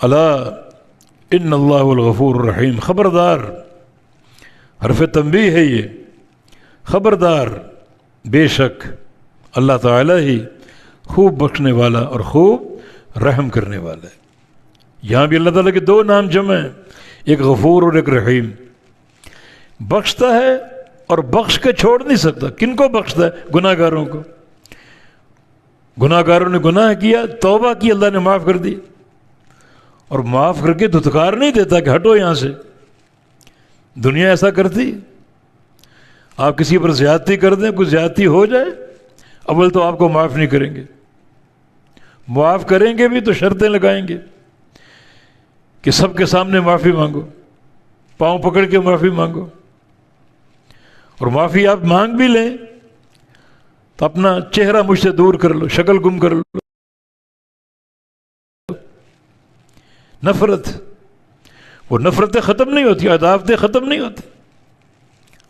الا ان اللہ الغفور الرحیم، خبردار، حرف تنبیہ ہے یہ، خبردار، بے شک اللہ تعالیٰ ہی خوب بخشنے والا اور خوب رحم کرنے والا ہے۔ یہاں بھی اللہ تعالیٰ کے دو نام جمع ہیں، ایک غفور اور ایک رحیم۔ بخشتا ہے اور بخش کے چھوڑ نہیں سکتا۔ کن کو بخشتا ہے؟ گناہ گاروں کو۔ گناہ گاروں نے گناہ کیا، توبہ کی، اللہ نے معاف کر دی، اور معاف کر کے دھتکار نہیں دیتا کہ ہٹو یہاں سے۔ دنیا ایسا کرتی، آپ کسی پر زیادتی کر دیں، کچھ زیادتی ہو جائے، اول تو آپ کو معاف نہیں کریں گے، معاف کریں گے بھی تو شرطیں لگائیں گے کہ سب کے سامنے معافی مانگو، پاؤں پکڑ کے معافی مانگو، اور معافی آپ مانگ بھی لیں تو اپنا چہرہ مجھ سے دور کر لو، شکل گم کر لو۔ نفرت، وہ نفرتیں ختم نہیں ہوتی، عداوتیں ختم نہیں ہوتی۔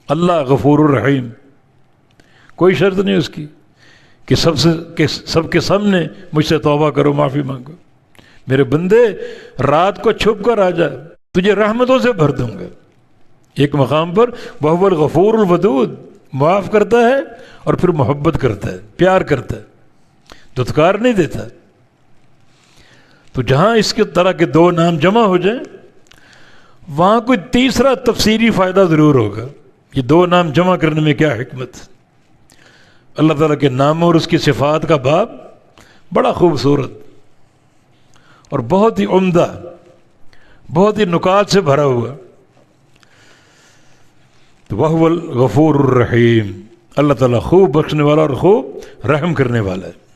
اللہ غفور الرحیم، کوئی شرط نہیں اس کی کہ سب کے سامنے مجھ سے توبہ کرو، معافی مانگو۔ میرے بندے رات کو چھپ کر آ جا، تجھے رحمتوں سے بھر دوں گا۔ ایک مقام پر وَهُوَ الْغَفُورُ الْوَدُودُ، معاف کرتا ہے اور پھر محبت کرتا ہے، پیار کرتا ہے، دھتکار نہیں دیتا۔ تو جہاں اس کے طرح کے دو نام جمع ہو جائیں، وہاں کوئی تیسرا تفسیری فائدہ ضرور ہوگا۔ یہ دو نام جمع کرنے میں کیا حکمت؟ اللہ تعالیٰ کے ناموں اور اس کی صفات کا باب بڑا خوبصورت اور بہت ہی عمدہ، بہت ہی نکات سے بھرا ہوا۔ تو وَهُوَ الْغَفُورُ الرَّحِيمُ، اللہ تعالیٰ خوب بخشنے والا اور خوب رحم کرنے والا ہے۔